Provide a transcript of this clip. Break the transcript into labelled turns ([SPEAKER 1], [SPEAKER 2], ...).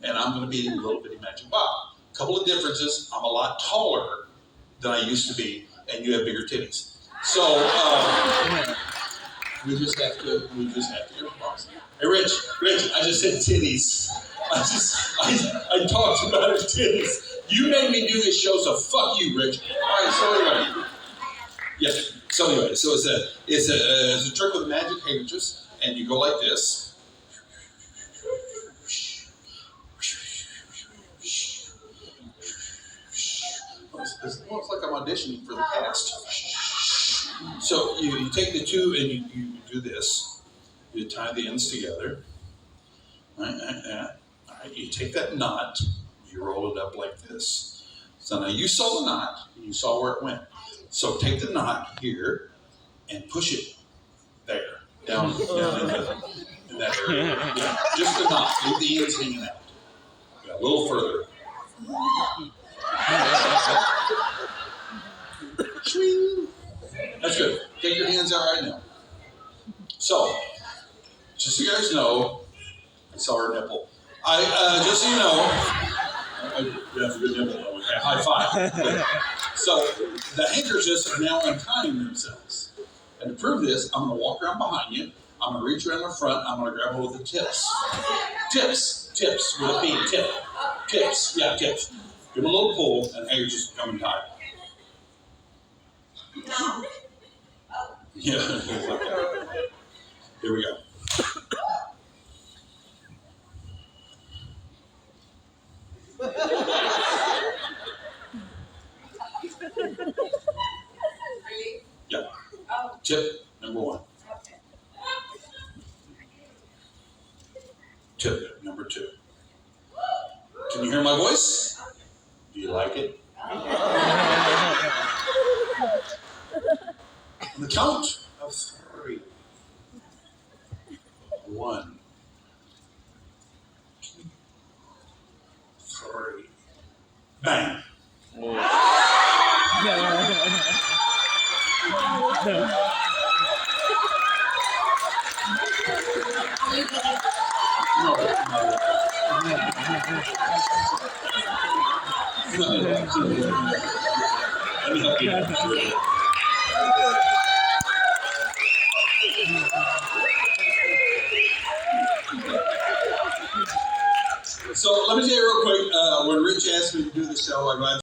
[SPEAKER 1] and I'm going to be a little bitty magic Bob. A couple of differences. I'm a lot taller than I used to be, and you have bigger titties. So we just have to get across. Hey, Rich, I just said titties. I talked about her titties. You made me do this show, so fuck you, Rich. All right, so anyway. Yeah. So anyway, so it's a trick with magic handkerchiefs, and you go like this. It's almost like I'm auditioning for the cast. So you take the two and you do this. You tie the ends together. All right. You take that knot, you roll it up like this. So now you saw the knot, and you saw where it went. So take the knot here and push it there, down in that area. Yeah, just the knot, leave the ends hanging out. Yeah, a little further. That's good. Take your hands out right now. So, just so you guys know, I saw her nipple. Just so you know, that's a good nipple. Okay, high five. So, the handkerchiefs are now untying themselves. And to prove this, I'm going to walk around behind you. I'm going to reach around the front. I'm going to grab hold of the tips. Tips, with a P, tips. Yeah, tips. Give them a little pull, and handkerchiefs come and tie. Yeah. Here we go. Yeah. Tip number 1. Tip number 2. Can you hear my voice? Do you like it? On the count of 3. 1, 2, 3. Bang. Let me help you. So let me tell you real quick, when Rich asked me to do the show, I